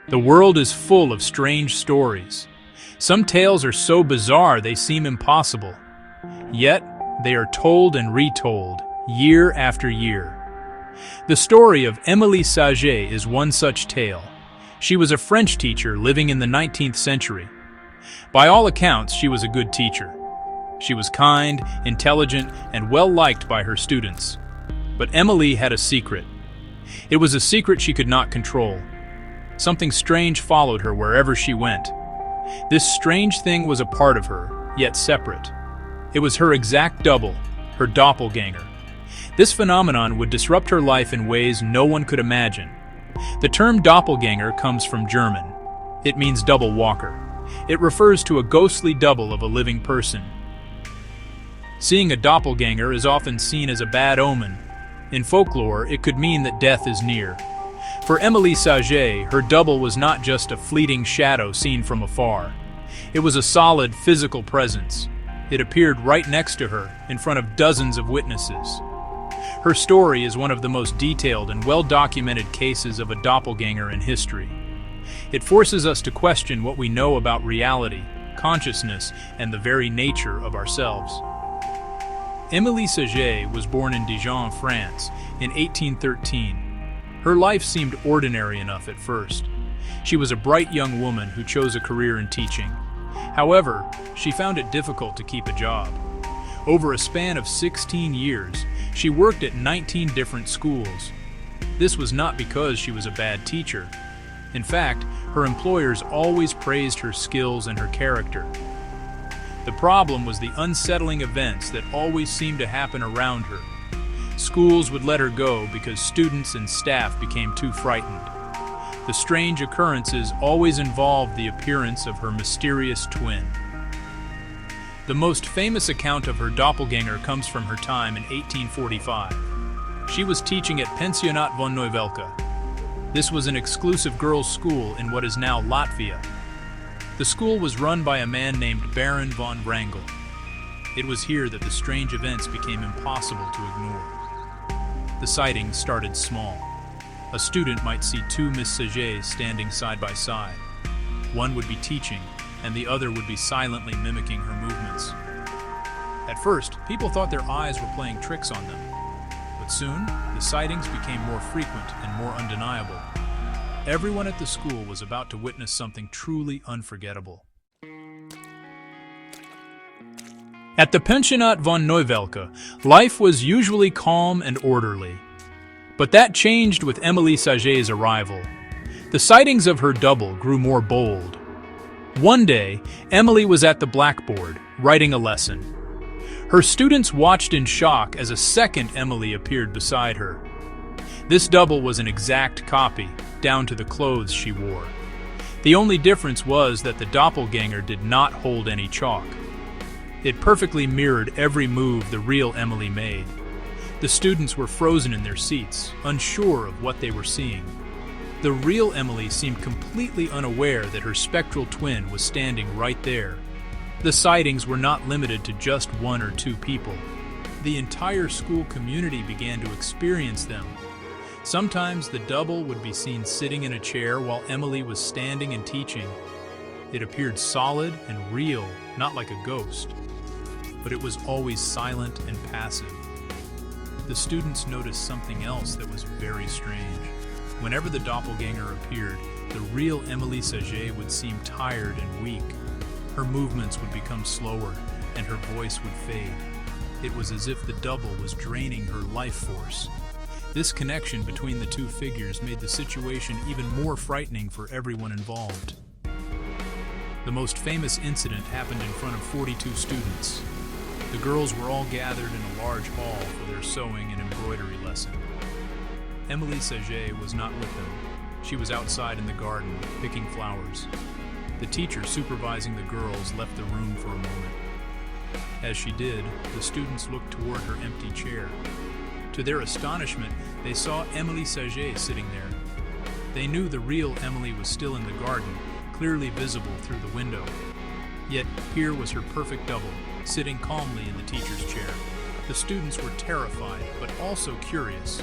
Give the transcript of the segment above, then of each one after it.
The world is full of strange stories. Some tales are so bizarre they seem impossible. Yet, they are told and retold, year after year. The story of Emilie Sagée is one such tale. She was a French teacher living in the 19th century. By all accounts, she was a good teacher. She was kind, intelligent, and well-liked by her students. But Emilie had a secret. It was a secret she could not control. Something strange followed her wherever she went. This strange thing was a part of her, yet separate. It was her exact double, her doppelgänger. This phenomenon would disrupt her life in ways no one could imagine. The term doppelgänger comes from German. It means double walker. It refers to a ghostly double of a living person. Seeing a doppelgänger is often seen as a bad omen. In folklore, it could mean that death is near. For Emilie Sagée, her double was not just a fleeting shadow seen from afar. It was a solid, physical presence. It appeared right next to her, in front of dozens of witnesses. Her story is one of the most detailed and well-documented cases of a doppelganger in history. It forces us to question what we know about reality, consciousness, and the very nature of ourselves. Emilie Sagée was born in Dijon, France, in 1813. Her life seemed ordinary enough at first. She was a bright young woman who chose a career in teaching. However, she found it difficult to keep a job. Over a span of 16 years, she worked at 19 different schools. This was not because she was a bad teacher. In fact, her employers always praised her skills and her character. The problem was the unsettling events that always seemed to happen around her. Schools would let her go because students and staff became too frightened. The strange occurrences always involved the appearance of her mysterious twin. The most famous account of her doppelganger comes from her time in 1845. She was teaching at Pensionat von Neuvelka. This was an exclusive girls' school in what is now Latvia. The school was run by a man named Baron von Wrangel. It was here that the strange events became impossible to ignore. The sightings started small. A student might see two Miss Sagées standing side by side. One would be teaching, and the other would be silently mimicking her movements. At first, people thought their eyes were playing tricks on them. But soon, the sightings became more frequent and more undeniable. Everyone at the school was about to witness something truly unforgettable. At the Pensionat von Neuvelka, life was usually calm and orderly. But that changed with Emilie Sagée's arrival. The sightings of her double grew more bold. One day, Emilie was at the blackboard, writing a lesson. Her students watched in shock as a second Emilie appeared beside her. This double was an exact copy, down to the clothes she wore. The only difference was that the doppelganger did not hold any chalk. It perfectly mirrored every move the real Emilie made. The students were frozen in their seats, unsure of what they were seeing. The real Emilie seemed completely unaware that her spectral twin was standing right there. The sightings were not limited to just one or two people. The entire school community began to experience them. Sometimes the double would be seen sitting in a chair while Emilie was standing and teaching. It appeared solid and real, not like a ghost. But it was always silent and passive. The students noticed something else that was very strange. Whenever the doppelganger appeared, the real Emilie Sagée would seem tired and weak. Her movements would become slower, and her voice would fade. It was as if the double was draining her life force. This connection between the two figures made the situation even more frightening for everyone involved. The most famous incident happened in front of 42 students. The girls were all gathered in a large hall for their sewing and embroidery lesson. Emilie Sagée was not with them. She was outside in the garden, picking flowers. The teacher supervising the girls left the room for a moment. As she did, the students looked toward her empty chair. To their astonishment, they saw Emilie Sagée sitting there. They knew the real Emilie was still in the garden, clearly visible through the window. Yet here was her perfect double, sitting calmly in the teacher's chair. The students were terrified, but also curious.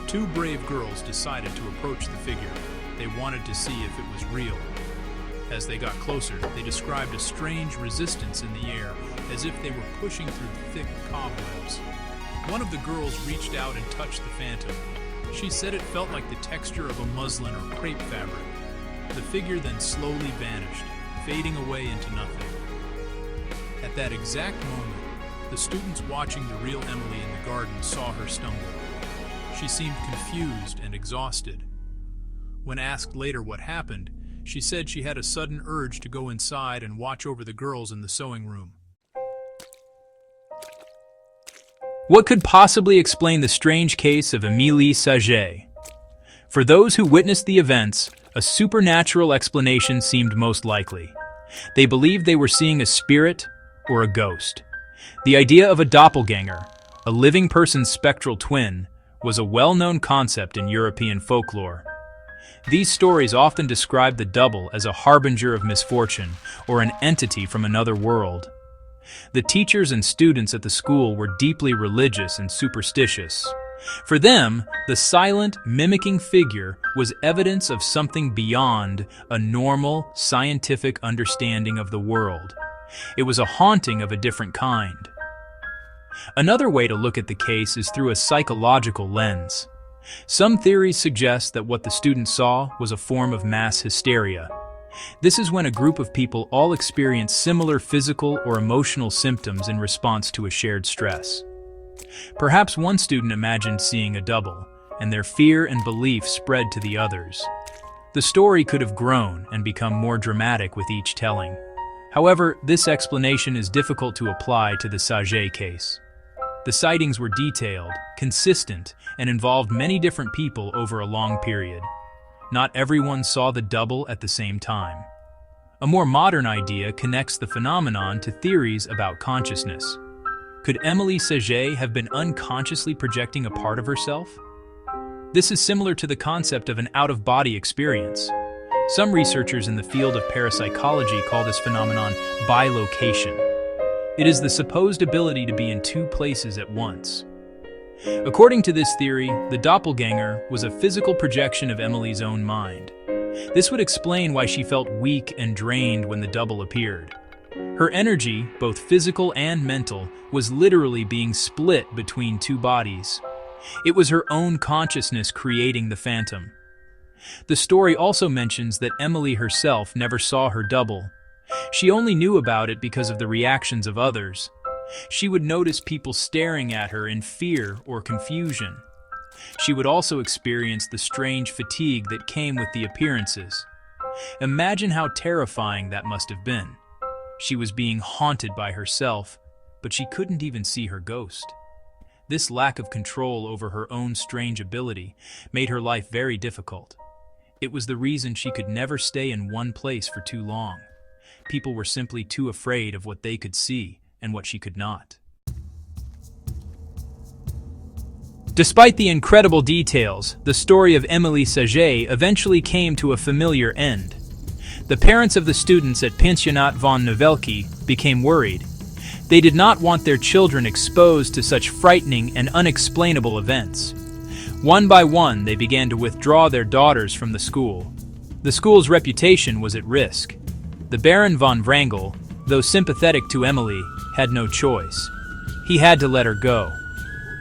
Two brave girls decided to approach the figure. They They wanted to see if it was real. As they got closer, they described a strange resistance in the air, as if they were pushing through thick cobwebs. One of the girls reached out and touched the phantom. She said it felt like the texture of a muslin or crepe fabric. The figure then slowly vanished, fading away into nothing. At that exact moment, the students watching the real Emilie in the garden saw her stumble. She seemed confused and exhausted. When asked later what happened, she said she had a sudden urge to go inside and watch over the girls in the sewing room. What could possibly explain the strange case of Emilie Sagée? For those who witnessed the events, a supernatural explanation seemed most likely. They believed they were seeing a spirit or a ghost. The idea of a doppelgänger, a living person's spectral twin, was a well-known concept in European folklore. These stories often describe the double as a harbinger of misfortune or an entity from another world. The teachers and students at the school were deeply religious and superstitious. For them, the silent, mimicking figure was evidence of something beyond a normal, scientific understanding of the world. It was a haunting of a different kind. Another way to look at the case is through a psychological lens. Some theories suggest that what the students saw was a form of mass hysteria. This is when a group of people all experience similar physical or emotional symptoms in response to a shared stress. Perhaps one student imagined seeing a double, and their fear and belief spread to the others. The story could have grown and become more dramatic with each telling. However, this explanation is difficult to apply to the Sagée case. The sightings were detailed, consistent, and involved many different people over a long period. Not everyone saw the double at the same time. A more modern idea connects the phenomenon to theories about consciousness. Could Emilie Sagée have been unconsciously projecting a part of herself? This is similar to the concept of an out-of-body experience. Some researchers in the field of parapsychology call this phenomenon bilocation. It is the supposed ability to be in two places at once. According to this theory, the doppelganger was a physical projection of Emilie's own mind. This would explain why she felt weak and drained when the double appeared. Her energy, both physical and mental, was literally being split between two bodies. It was her own consciousness creating the phantom. The story also mentions that Emilie herself never saw her double. She only knew about it because of the reactions of others. She would notice people staring at her in fear or confusion. She would also experience the strange fatigue that came with the appearances. Imagine how terrifying that must have been. She was being haunted by herself, but she couldn't even see her ghost. This lack of control over her own strange ability made her life very difficult. It was the reason she could never stay in one place for too long. People were simply too afraid of what they could see and what she could not. Despite the incredible details, the story of Emilie Sagée eventually came to a familiar end. The parents of the students at Pensionat van Novelki became worried. They did not want their children exposed to such frightening and unexplainable events. One by one, they began to withdraw their daughters from the school. The school's reputation was at risk. The Baron von Wrangel, though sympathetic to Emilie, had no choice. He had to let her go.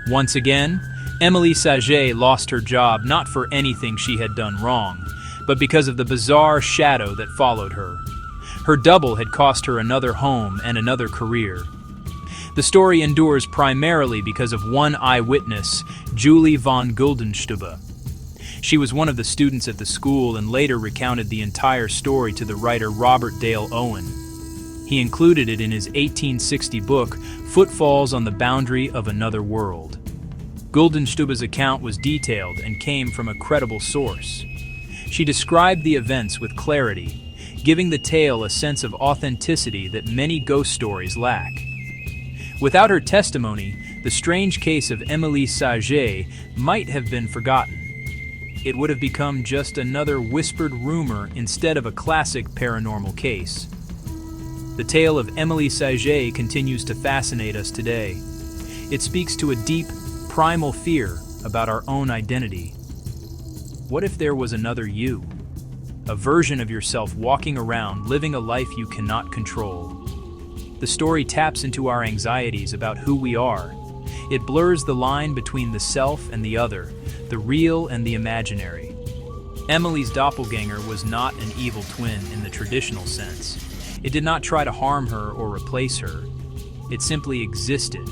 Once again, Emilie Sagée lost her job not for anything she had done wrong, but because of the bizarre shadow that followed her. Her double had cost her another home and another career. The story endures primarily because of one eyewitness, Julie von Guldenstube. She was one of the students at the school and later recounted the entire story to the writer Robert Dale Owen. He included it in his 1860 book, Footfalls on the Boundary of Another World. Guldenstube's account was detailed and came from a credible source. She described the events with clarity, giving the tale a sense of authenticity that many ghost stories lack. Without her testimony, the strange case of Emilie Sagée might have been forgotten. It would have become just another whispered rumor instead of a classic paranormal case. The tale of Emilie Sagée continues to fascinate us today. It speaks to a deep, primal fear about our own identity. What if there was another you? a version of yourself walking around living a life you cannot control. The story taps into our anxieties about who we are. It blurs the line between the self and the other, the real and the imaginary. Emilie's doppelganger was not an evil twin in the traditional sense. It did not try to harm her or replace her. It simply existed,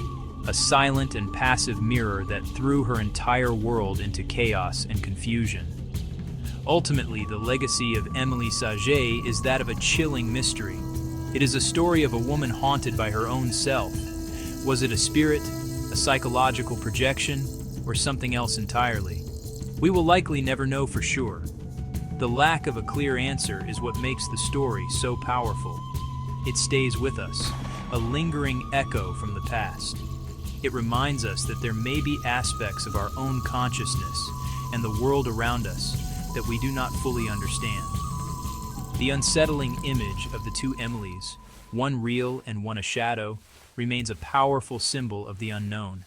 a silent and passive mirror that threw her entire world into chaos and confusion. Ultimately, the legacy of Emilie Sagée is that of a chilling mystery. It is a story of a woman haunted by her own self. Was it a spirit, a psychological projection, or something else entirely? We will likely never know for sure. The lack of a clear answer is what makes the story so powerful. It stays with us, a lingering echo from the past. It reminds us that there may be aspects of our own consciousness and the world around us that we do not fully understand. The unsettling image of the two Emilies, one real and one a shadow, remains a powerful symbol of the unknown.